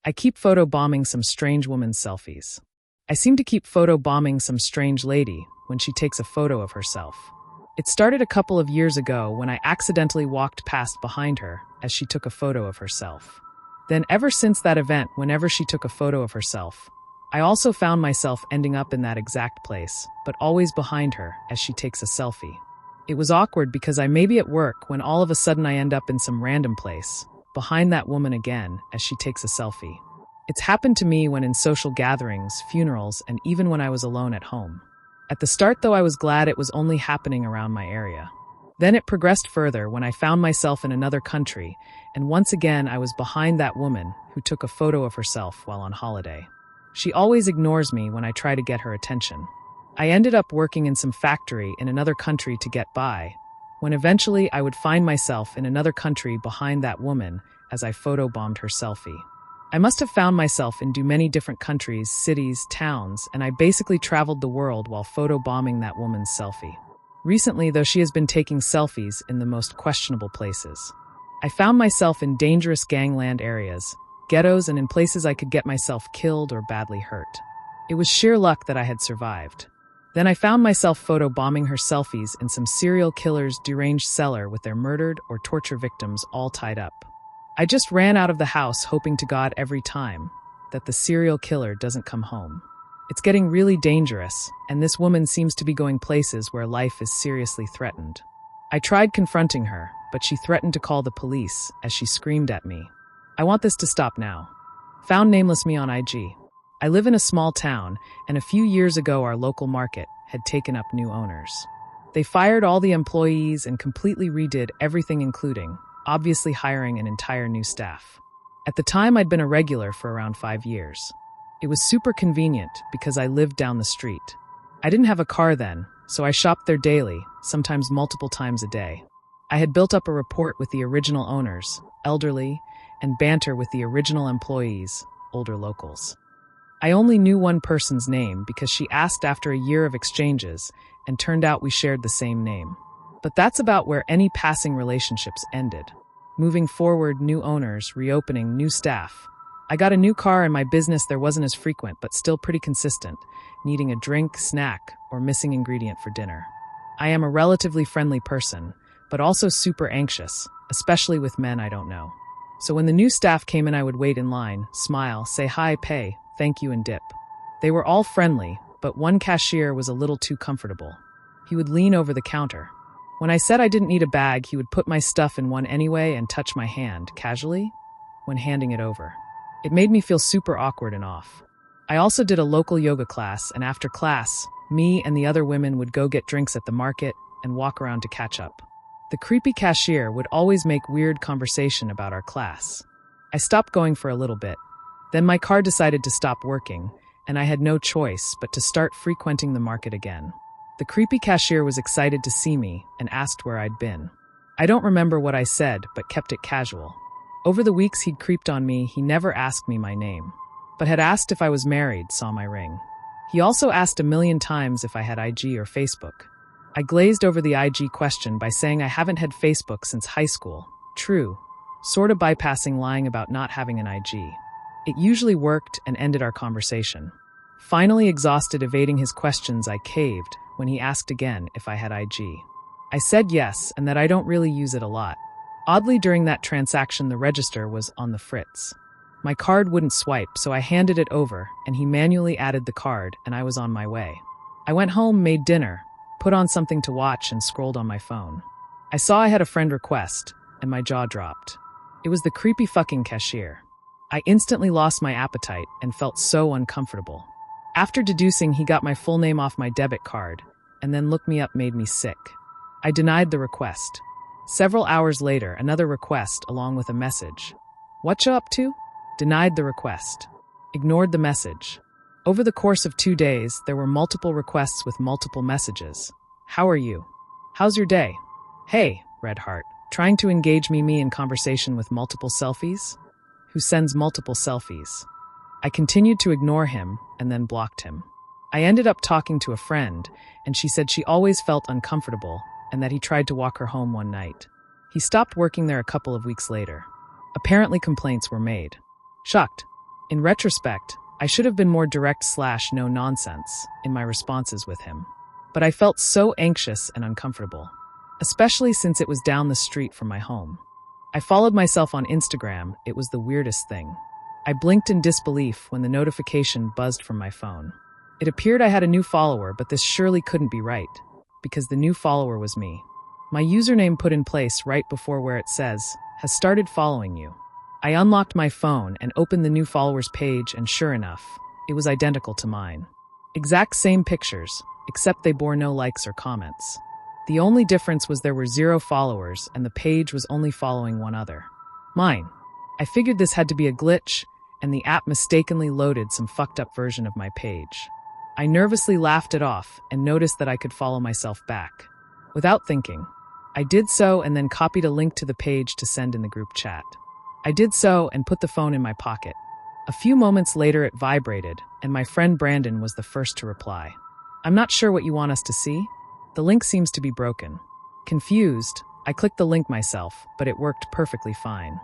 I keep photobombing some strange woman's selfies. I seem to keep photobombing some strange lady when she takes a photo of herself. It started a couple of years ago when I accidentally walked past behind her as she took a photo of herself. Then ever since that event, whenever she took a photo of herself, I also found myself ending up in that exact place, but always behind her as she takes a selfie. It was awkward because I may be at work when all of a sudden I end up in some random place, behind that woman again as she takes a selfie. It's happened to me when in social gatherings, funerals, and even when I was alone at home. At the start, though, I was glad it was only happening around my area. Then it progressed further when I found myself in another country, and once again I was behind that woman who took a photo of herself while on holiday. She always ignores me when I try to get her attention. I ended up working in some factory in another country to get by, when eventually I would find myself in another country behind that woman as I photobombed her selfie. I must have found myself in many different countries, cities, towns, and I basically traveled the world while photobombing that woman's selfie. Recently, though, she has been taking selfies in the most questionable places. I found myself in dangerous gangland areas, ghettos, and in places I could get myself killed or badly hurt. It was sheer luck that I had survived. Then I found myself photobombing her selfies in some serial killer's deranged cellar with their murdered or torture victims all tied up. I just ran out of the house hoping to God every time that the serial killer doesn't come home. It's getting really dangerous, and this woman seems to be going places where life is seriously threatened. I tried confronting her, but she threatened to call the police as she screamed at me. I want this to stop now. Found nameless me on IG. I live in a small town, and a few years ago our local market had taken up new owners. They fired all the employees and completely redid everything, including obviously hiring an entire new staff. At the time, I'd been a regular for around 5 years. It was super convenient because I lived down the street. I didn't have a car then, so I shopped there daily, sometimes multiple times a day. I had built up a rapport with the original owners, elderly, and banter with the original employees, older locals. I only knew one person's name because she asked after a year of exchanges, and turned out we shared the same name. But that's about where any passing relationships ended. Moving forward, new owners, reopening, new staff. I got a new car and my business there wasn't as frequent but still pretty consistent, needing a drink, snack, or missing ingredient for dinner. I am a relatively friendly person, but also super anxious, especially with men I don't know. So when the new staff came in, I would wait in line, smile, say hi, pay, thank you, and dip. They were all friendly, but one cashier was a little too comfortable. He would lean over the counter. When I said I didn't need a bag, he would put my stuff in one anyway and touch my hand, casually, when handing it over. It made me feel super awkward and off. I also did a local yoga class, and after class, me and the other women would go get drinks at the market and walk around to catch up. The creepy cashier would always make weird conversation about our class. I stopped going for a little bit. Then my car decided to stop working, and I had no choice but to start frequenting the market again. The creepy cashier was excited to see me and asked where I'd been. I don't remember what I said, but kept it casual. Over the weeks he'd creeped on me, he never asked me my name, but had asked if I was married, saw my ring. He also asked 1,000,000 times if I had IG or Facebook. I glazed over the IG question by saying I haven't had Facebook since high school. True, sort of bypassing lying about not having an IG. It usually worked and ended our conversation. Finally exhausted evading his questions, I caved when he asked again if I had IG. I said yes, and that I don't really use it a lot. Oddly, during that transaction, the register was on the fritz. My card wouldn't swipe, so I handed it over, and he manually added the card, and I was on my way. I went home, made dinner, put on something to watch, and scrolled on my phone. I saw I had a friend request, and my jaw dropped. It was the creepy fucking cashier. I instantly lost my appetite and felt so uncomfortable. After deducing he got my full name off my debit card, and then looked me up, made me sick. I denied the request. Several hours later, another request along with a message. What you up to? Denied the request. Ignored the message. Over the course of 2 days, there were multiple requests with multiple messages. How are you? How's your day? Hey, red heart. Trying to engage me in conversation with multiple selfies? Who sends multiple selfies? I continued to ignore him and then blocked him. I ended up talking to a friend, and she said she always felt uncomfortable and that he tried to walk her home one night. He stopped working there a couple of weeks later. Apparently complaints were made. Shocked. In retrospect, I should have been more direct/no nonsense in my responses with him. But I felt so anxious and uncomfortable, especially since it was down the street from my home. I followed myself on Instagram. It was the weirdest thing. I blinked in disbelief when the notification buzzed from my phone. It appeared I had a new follower, but this surely couldn't be right, because the new follower was me. My username put in place right before where it says, "has started following you." I unlocked my phone and opened the new followers page, and sure enough, it was identical to mine. Exact same pictures, except they bore no likes or comments. The only difference was there were 0 followers and the page was only following one other. Mine. I figured this had to be a glitch, and the app mistakenly loaded some fucked up version of my page. I nervously laughed it off and noticed that I could follow myself back. Without thinking, I did so and then copied a link to the page to send in the group chat. I did so and put the phone in my pocket. A few moments later it vibrated, and my friend Brandon was the first to reply. "I'm not sure what you want us to see. The link seems to be broken." Confused, I clicked the link myself, but it worked perfectly fine.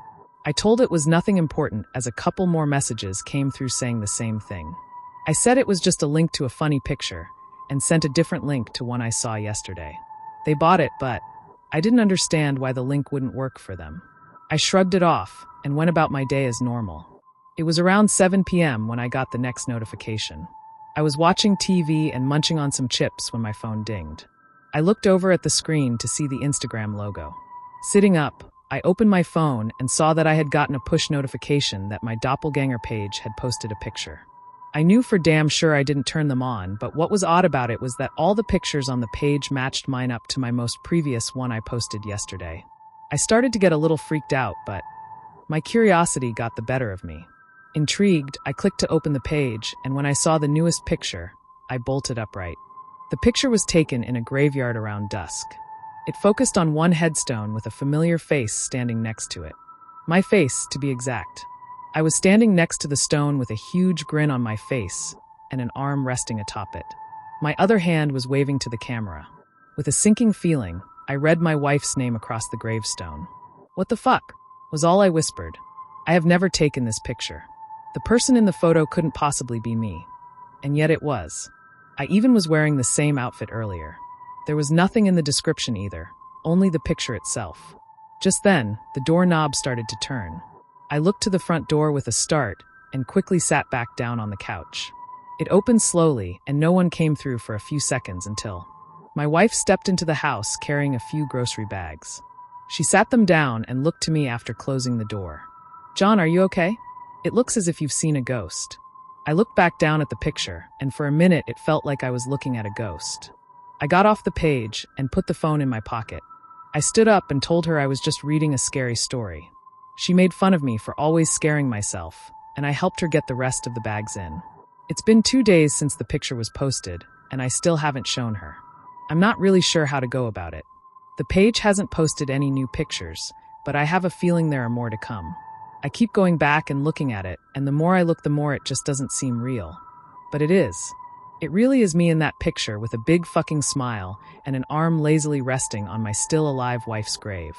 I told it was nothing important as a couple more messages came through saying the same thing. I said it was just a link to a funny picture and sent a different link to one I saw yesterday. They bought it, but I didn't understand why the link wouldn't work for them. I shrugged it off and went about my day as normal. It was around 7 p.m. when I got the next notification. I was watching TV and munching on some chips when my phone dinged. I looked over at the screen to see the Instagram logo. Sitting up, I opened my phone and saw that I had gotten a push notification that my doppelganger page had posted a picture. I knew for damn sure I didn't turn them on, but what was odd about it was that all the pictures on the page matched mine up to my most previous one I posted yesterday. I started to get a little freaked out, but my curiosity got the better of me. Intrigued, I clicked to open the page, and when I saw the newest picture, I bolted upright. The picture was taken in a graveyard around dusk. It focused on one headstone with a familiar face standing next to it. My face, to be exact. I was standing next to the stone with a huge grin on my face and an arm resting atop it. My other hand was waving to the camera. With a sinking feeling, I read my wife's name across the gravestone. "What the fuck?" was all I whispered. I have never taken this picture. The person in the photo couldn't possibly be me, and yet it was. I even was wearing the same outfit earlier. There was nothing in the description either, only the picture itself. Just then, the doorknob started to turn. I looked to the front door with a start and quickly sat back down on the couch. It opened slowly, and no one came through for a few seconds until my wife stepped into the house carrying a few grocery bags. She sat them down and looked to me after closing the door. "John, are you okay? It looks as if you've seen a ghost." I looked back down at the picture, and for a minute it felt like I was looking at a ghost. I got off the page and put the phone in my pocket. I stood up and told her I was just reading a scary story. She made fun of me for always scaring myself, and I helped her get the rest of the bags in. It's been 2 days since the picture was posted, and I still haven't shown her. I'm not really sure how to go about it. The page hasn't posted any new pictures, but I have a feeling there are more to come. I keep going back and looking at it, and the more I look, the more it just doesn't seem real. But it is. It really is me in that picture with a big fucking smile and an arm lazily resting on my still alive wife's grave.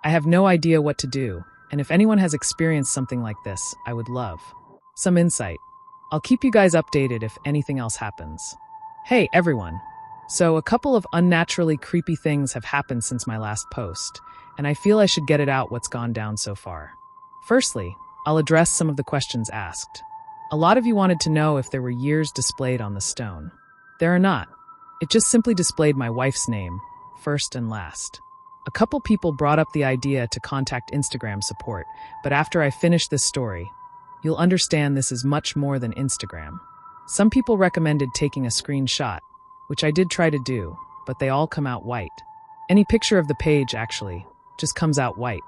I have no idea what to do, and if anyone has experienced something like this, I would love some insight. I'll keep you guys updated if anything else happens. Hey, everyone. So a couple of unnaturally creepy things have happened since my last post, and I feel I should get it out what's gone down so far. Firstly, I'll address some of the questions asked. A lot of you wanted to know if there were years displayed on the stone. There are not. It just simply displayed my wife's name, first and last. A couple people brought up the idea to contact Instagram support, but after I finish this story, you'll understand this is much more than Instagram. Some people recommended taking a screenshot, which I did try to do, but they all come out white. Any picture of the page, actually, just comes out white.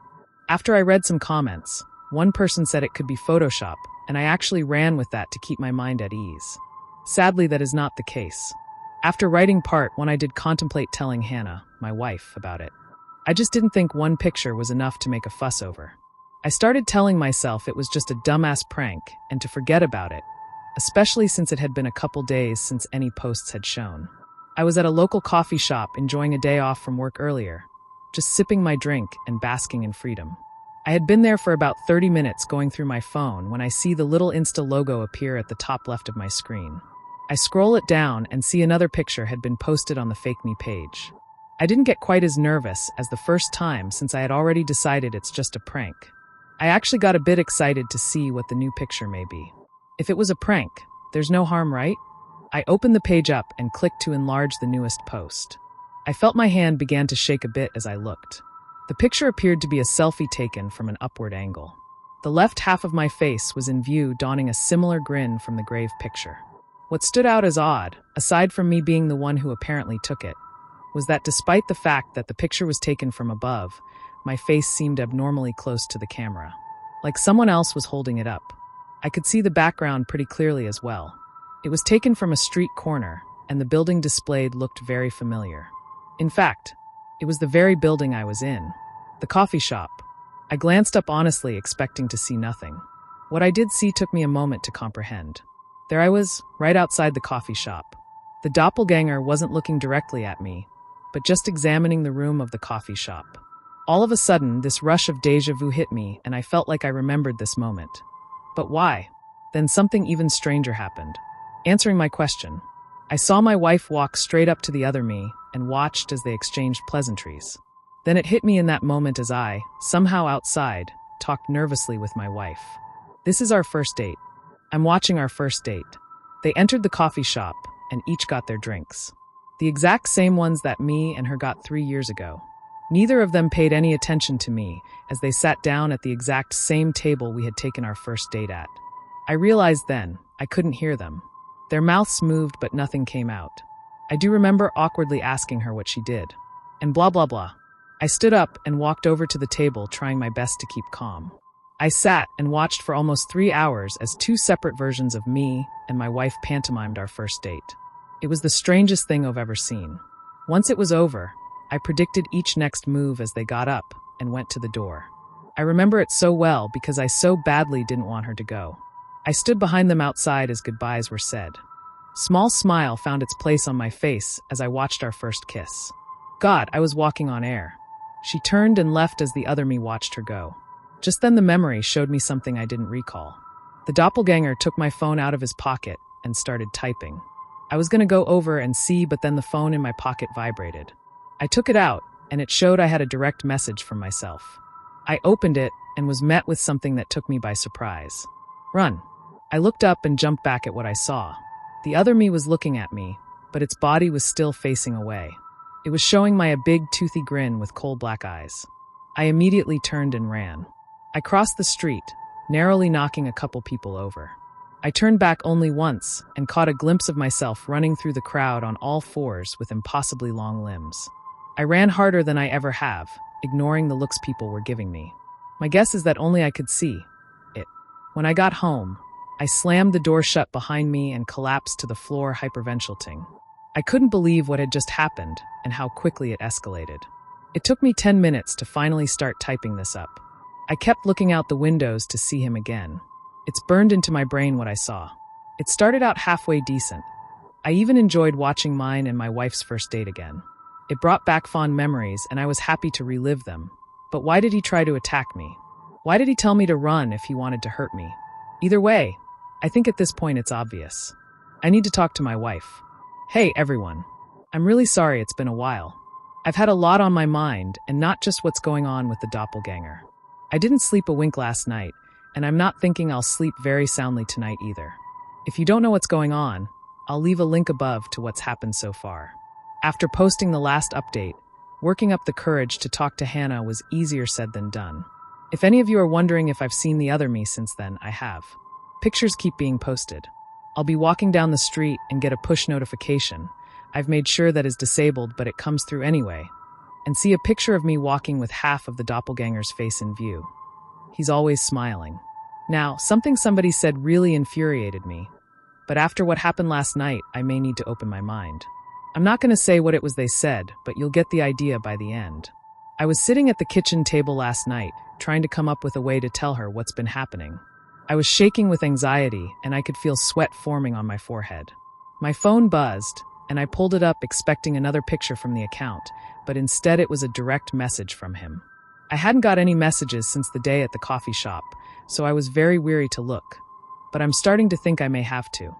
After I read some comments, one person said it could be Photoshop, and I actually ran with that to keep my mind at ease. Sadly, that is not the case. After writing part 1, I did contemplate telling Hannah, my wife, about it. I just didn't think one picture was enough to make a fuss over. I started telling myself it was just a dumbass prank and to forget about it, especially since it had been a couple days since any posts had shown. I was at a local coffee shop enjoying a day off from work earlier, just sipping my drink and basking in freedom. I had been there for about 30 minutes going through my phone when I see the little Insta logo appear at the top left of my screen. I scroll it down and see another picture had been posted on the Fake Me page. I didn't get quite as nervous as the first time since I had already decided it's just a prank. I actually got a bit excited to see what the new picture may be. If it was a prank, there's no harm, right? I opened the page up and clicked to enlarge the newest post. I felt my hand began to shake a bit as I looked. The picture appeared to be a selfie taken from an upward angle. The left half of my face was in view, donning a similar grin from the grave picture. What stood out as odd, aside from me being the one who apparently took it, was that despite the fact that the picture was taken from above, my face seemed abnormally close to the camera, like someone else was holding it up. I could see the background pretty clearly as well. It was taken from a street corner, and the building displayed looked very familiar. In fact, it was the very building I was in, the coffee shop. I glanced up honestly, expecting to see nothing. What I did see took me a moment to comprehend. There I was, right outside the coffee shop. The doppelganger wasn't looking directly at me, but just examining the room of the coffee shop. All of a sudden, this rush of déjà vu hit me, and I felt like I remembered this moment. But why? Then something even stranger happened. Answering my question, I saw my wife walk straight up to the other me and watched as they exchanged pleasantries. Then it hit me in that moment as I, somehow outside, talked nervously with my wife. This is our first date. I'm watching our first date. They entered the coffee shop and each got their drinks. The exact same ones that me and her got 3 years ago. Neither of them paid any attention to me as they sat down at the exact same table we had taken our first date at. I realized then I couldn't hear them. Their mouths moved but nothing came out. I do remember awkwardly asking her what she did. And blah blah blah. I stood up and walked over to the table, trying my best to keep calm. I sat and watched for almost 3 hours as 2 separate versions of me and my wife pantomimed our first date. It was the strangest thing I've ever seen. Once it was over, I predicted each next move as they got up and went to the door. I remember it so well because I so badly didn't want her to go. I stood behind them outside as goodbyes were said. Small smile found its place on my face as I watched our first kiss. God, I was walking on air. She turned and left as the other me watched her go. Just then the memory showed me something I didn't recall. The doppelganger took my phone out of his pocket and started typing. I was going to go over and see, but then the phone in my pocket vibrated. I took it out, and it showed I had a direct message from myself. I opened it and was met with something that took me by surprise. Run. I looked up and jumped back at what I saw. The other me was looking at me, but its body was still facing away. It was showing a big, toothy grin with coal black eyes. I immediately turned and ran. I crossed the street, narrowly knocking a couple people over. I turned back only once and caught a glimpse of myself running through the crowd on all fours with impossibly long limbs. I ran harder than I ever have, ignoring the looks people were giving me. My guess is that only I could see it. When I got home, I slammed the door shut behind me and collapsed to the floor, hyperventilating. I couldn't believe what had just happened and how quickly it escalated. It took me 10 minutes to finally start typing this up. I kept looking out the windows to see him again. It's burned into my brain what I saw. It started out halfway decent. I even enjoyed watching mine and my wife's first date again. It brought back fond memories and I was happy to relive them. But why did he try to attack me? Why did he tell me to run if he wanted to hurt me? Either way, I think at this point it's obvious. I need to talk to my wife. Hey everyone. I'm really sorry it's been a while. I've had a lot on my mind and not just what's going on with the doppelganger. I didn't sleep a wink last night, and I'm not thinking I'll sleep very soundly tonight either. If you don't know what's going on, I'll leave a link above to what's happened so far. After posting the last update, working up the courage to talk to Hannah was easier said than done. If any of you are wondering if I've seen the other me since then, I have. Pictures keep being posted. I'll be walking down the street and get a push notification. I've made sure that is disabled, but it comes through anyway. And see a picture of me walking with half of the doppelganger's face in view. He's always smiling. Now, something somebody said really infuriated me. But after what happened last night, I may need to open my mind. I'm not going to say what it was they said, but you'll get the idea by the end. I was sitting at the kitchen table last night, trying to come up with a way to tell her what's been happening. I was shaking with anxiety, and I could feel sweat forming on my forehead. My phone buzzed, and I pulled it up expecting another picture from the account, but instead it was a direct message from him. I hadn't got any messages since the day at the coffee shop, so I was very weary to look. But I'm starting to think I may have to.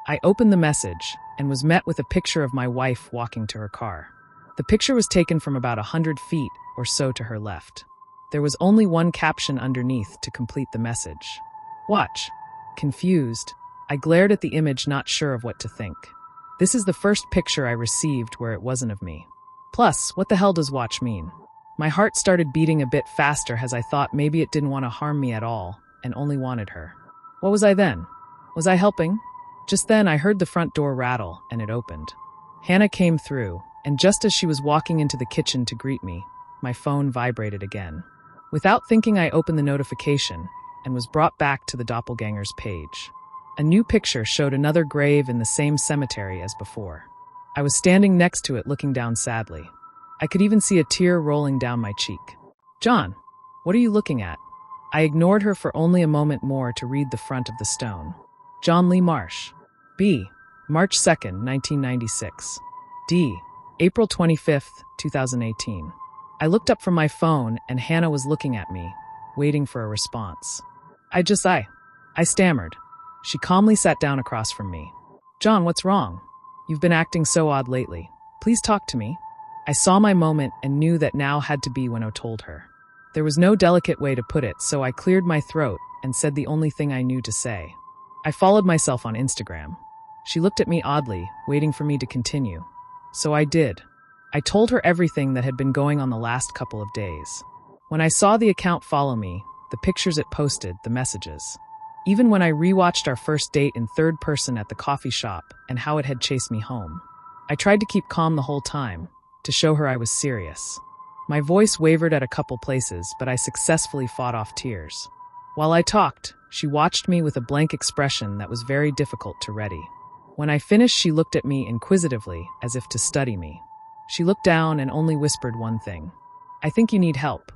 I opened the message and was met with a picture of my wife walking to her car. The picture was taken from about 100 feet or so to her left. There was only one caption underneath to complete the message. Watch. Confused, I glared at the image, not sure of what to think. This is the first picture I received where it wasn't of me. Plus, what the hell does watch mean? My heart started beating a bit faster as I thought maybe it didn't want to harm me at all and only wanted her. What was I then? Was I helping? Just then I heard the front door rattle and it opened. Hannah came through, and just as she was walking into the kitchen to greet me, my phone vibrated again. Without thinking, I opened the notification and was brought back to the doppelganger's page. A new picture showed another grave in the same cemetery as before. I was standing next to it looking down sadly. I could even see a tear rolling down my cheek. John, what are you looking at? I ignored her for only a moment more to read the front of the stone. John Lee Marsh. B. March 2nd, 1996. D. April 25th, 2018. I looked up from my phone and Hannah was looking at me, waiting for a response. I stammered. She calmly sat down across from me. John, what's wrong? You've been acting so odd lately. Please talk to me. I saw my moment and knew that now had to be when I told her. There was no delicate way to put it, so I cleared my throat and said the only thing I knew to say. I followed myself on Instagram. She looked at me oddly, waiting for me to continue. So I did. I told her everything that had been going on the last couple of days. When I saw the account follow me, the pictures it posted, the messages. Even when I rewatched our first date in third person at the coffee shop and how it had chased me home. I tried to keep calm the whole time, to show her I was serious. My voice wavered at a couple places, but I successfully fought off tears. While I talked, she watched me with a blank expression that was very difficult to ready. When I finished, she looked at me inquisitively, as if to study me. She looked down and only whispered one thing. I think you need help.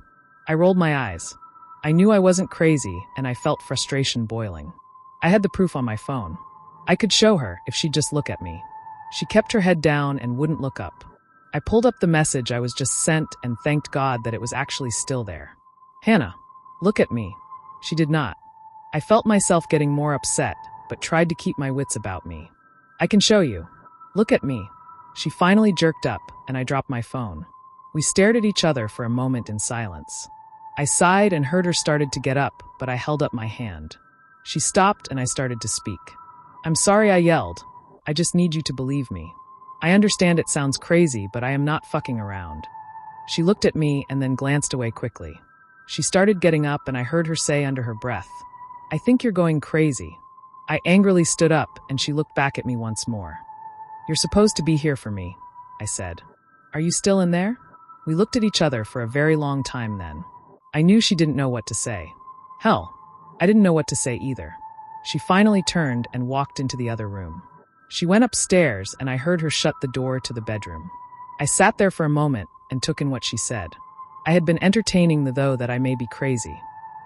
I rolled my eyes. I knew I wasn't crazy, and I felt frustration boiling. I had the proof on my phone. I could show her if she'd just look at me. She kept her head down and wouldn't look up. I pulled up the message I was just sent and thanked God that it was actually still there. Hannah, look at me. She did not. I felt myself getting more upset, but tried to keep my wits about me. I can show you. Look at me. She finally jerked up, and I dropped my phone. We stared at each other for a moment in silence. I sighed and heard her started to get up, but I held up my hand. She stopped and I started to speak. I'm sorry, I yelled. I just need you to believe me. I understand it sounds crazy, but I am not fucking around. She looked at me and then glanced away quickly. She started getting up and I heard her say under her breath, I think you're going crazy. I angrily stood up and she looked back at me once more. You're supposed to be here for me, I said. Are you still in there? We looked at each other for a very long time then. I knew she didn't know what to say. Hell, I didn't know what to say either. She finally turned and walked into the other room. She went upstairs and I heard her shut the door to the bedroom. I sat there for a moment and took in what she said. I had been entertaining the though that I may be crazy.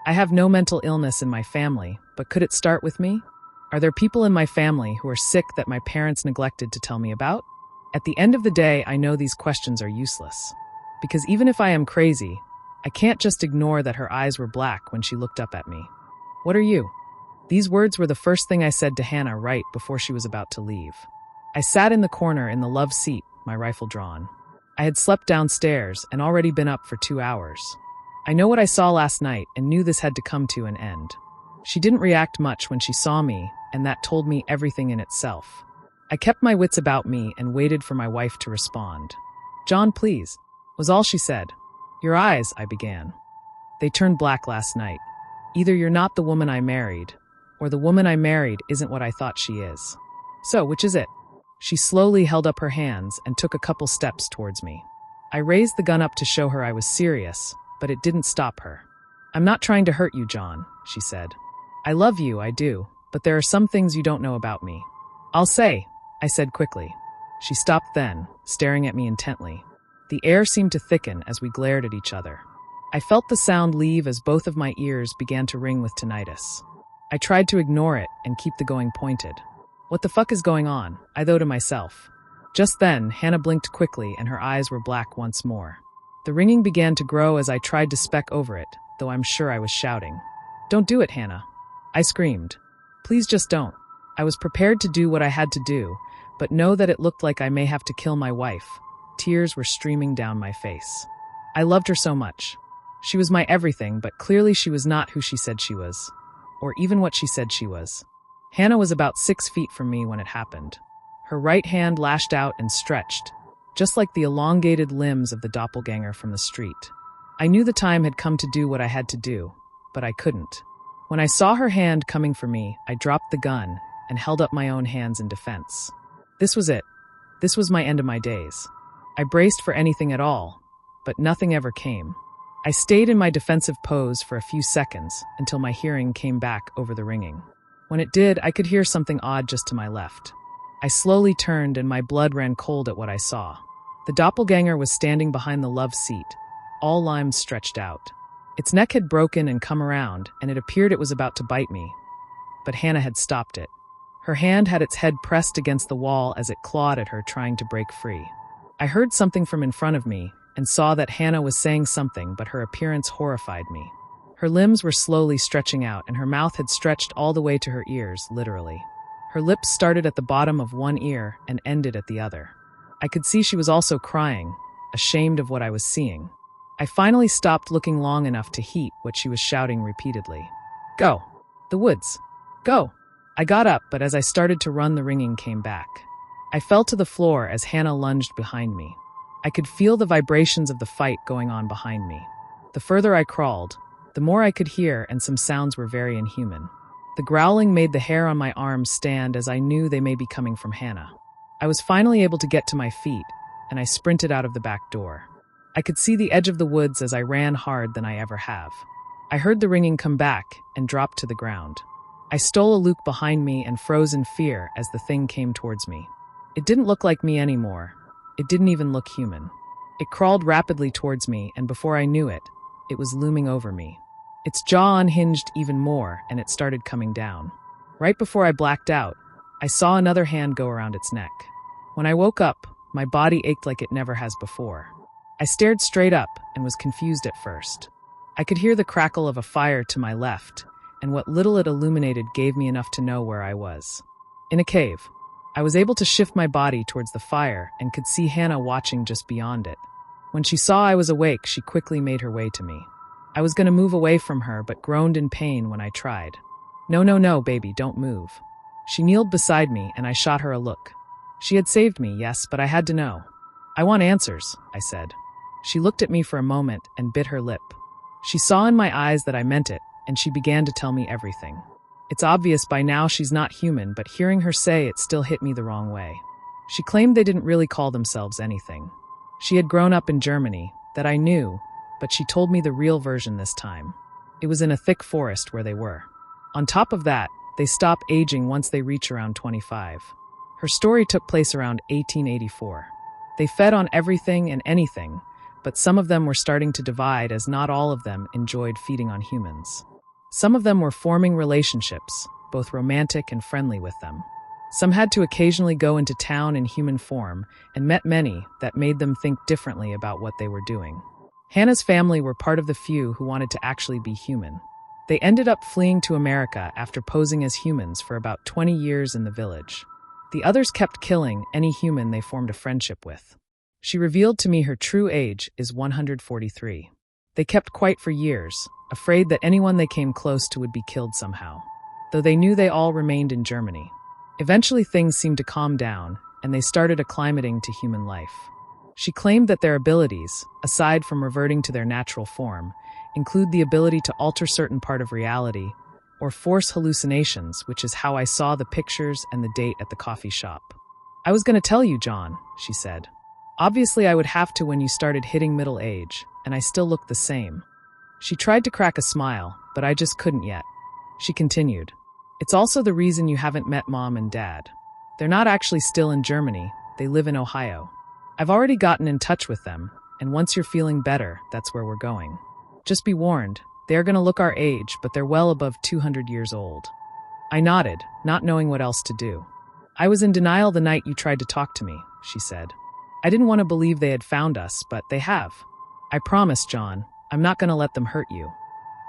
I have no mental illness in my family, but could it start with me? Are there people in my family who are sick that my parents neglected to tell me about? At the end of the day, I know these questions are useless. Because even if I am crazy, I can't just ignore that her eyes were black when she looked up at me. What are you? These words were the first thing I said to Hannah right before she was about to leave. I sat in the corner in the love seat, my rifle drawn. I had slept downstairs and already been up for 2 hours. I know what I saw last night and knew this had to come to an end. She didn't react much when she saw me, and that told me everything in itself. I kept my wits about me and waited for my wife to respond. John, please, was all she said. Your eyes, I began. They turned black last night. Either you're not the woman I married, or the woman I married isn't what I thought she is. So, which is it? She slowly held up her hands and took a couple steps towards me. I raised the gun up to show her I was serious, but it didn't stop her. I'm not trying to hurt you, John, she said. I love you, I do, but there are some things you don't know about me. I'll say, I said quickly. She stopped then, staring at me intently. The air seemed to thicken as we glared at each other. I felt the sound leave as both of my ears began to ring with tinnitus. I tried to ignore it and keep the going pointed. What the fuck is going on? I thought to myself. Just then, Hannah blinked quickly and her eyes were black once more. The ringing began to grow as I tried to speck over it, though I'm sure I was shouting. "Don't do it, Hannah," I screamed. "Please just don't." I was prepared to do what I had to do, but know that it looked like I may have to kill my wife. Tears were streaming down my face. I loved her so much. She was my everything, but clearly she was not who she said she was, or even what she said she was. Hannah was about 6 feet from me when it happened. Her right hand lashed out and stretched, just like the elongated limbs of the doppelganger from the street. I knew the time had come to do what I had to do, but I couldn't. When I saw her hand coming for me, I dropped the gun and held up my own hands in defense. This was it. This was my end of my days. I braced for anything at all, but nothing ever came. I stayed in my defensive pose for a few seconds until my hearing came back over the ringing. When it did, I could hear something odd just to my left. I slowly turned and my blood ran cold at what I saw. The doppelganger was standing behind the love seat, all limbs stretched out. Its neck had broken and come around, and it appeared it was about to bite me. But Hannah had stopped it. Her hand had its head pressed against the wall as it clawed at her, trying to break free. I heard something from in front of me and saw that Hannah was saying something, but her appearance horrified me. Her limbs were slowly stretching out, and her mouth had stretched all the way to her ears, literally. Her lips started at the bottom of one ear and ended at the other. I could see she was also crying, ashamed of what I was seeing. I finally stopped looking long enough to heed what she was shouting repeatedly. "Go! The woods! Go!" I got up, but as I started to run, the ringing came back. I fell to the floor as Hannah lunged behind me. I could feel the vibrations of the fight going on behind me. The further I crawled, the more I could hear, and some sounds were very inhuman. The growling made the hair on my arms stand, as I knew they may be coming from Hannah. I was finally able to get to my feet, and I sprinted out of the back door. I could see the edge of the woods as I ran hard than I ever have. I heard the ringing come back and dropped to the ground. I stole a look behind me and froze in fear as the thing came towards me. It didn't look like me anymore. It didn't even look human. It crawled rapidly towards me, and before I knew it, it was looming over me. Its jaw unhinged even more, and it started coming down. Right before I blacked out, I saw another hand go around its neck. When I woke up, my body ached like it never has before. I stared straight up and was confused at first. I could hear the crackle of a fire to my left, and what little it illuminated gave me enough to know where I was. In a cave. I was able to shift my body towards the fire and could see Hannah watching just beyond it. When she saw I was awake, she quickly made her way to me. I was going to move away from her, but groaned in pain when I tried. No, baby, don't move." She kneeled beside me, and I shot her a look. She had saved me, yes, but I had to know. "I want answers," I said. She looked at me for a moment and bit her lip. She saw in my eyes that I meant it, and she began to tell me everything. It's obvious by now she's not human, but hearing her say it still hit me the wrong way. She claimed they didn't really call themselves anything. She had grown up in Germany, that I knew, but she told me the real version this time. It was in a thick forest where they were. On top of that, they stop aging once they reach around 25. Her story took place around 1884. They fed on everything and anything, but some of them were starting to divide, as not all of them enjoyed feeding on humans. Some of them were forming relationships, both romantic and friendly, with them. Some had to occasionally go into town in human form and met many that made them think differently about what they were doing. Hannah's family were part of the few who wanted to actually be human. They ended up fleeing to America after posing as humans for about 20 years in the village. The others kept killing any human they formed a friendship with. She revealed to me her true age is 143. They kept quiet for years, afraid that anyone they came close to would be killed somehow, though they knew they all remained in Germany. Eventually things seemed to calm down, and they started acclimating to human life. She claimed that their abilities, aside from reverting to their natural form, include the ability to alter certain part of reality, or force hallucinations, which is how I saw the pictures and the date at the coffee shop. "I was going to tell you, John," she said. "Obviously I would have to when you started hitting middle age, and I still look the same." She tried to crack a smile, but I just couldn't yet. She continued, "It's also the reason you haven't met Mom and Dad. They're not actually still in Germany, they live in Ohio. I've already gotten in touch with them, and once you're feeling better, that's where we're going. Just be warned, they are going to look our age, but they're well above 200 years old." I nodded, not knowing what else to do. "I was in denial the night you tried to talk to me," she said. "I didn't want to believe they had found us, but they have. I promise, John, I'm not going to let them hurt you.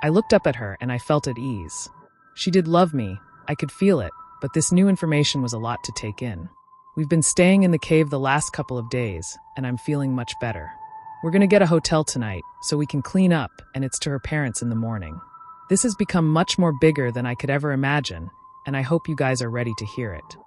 I looked up at her and I felt at ease. She did love me, I could feel it, but this new information was a lot to take in. We've been staying in the cave the last couple of days, and I'm feeling much better. We're going to get a hotel tonight, so we can clean up, and it's to her parents in the morning. This has become much more bigger than I could ever imagine, and I hope you guys are ready to hear it.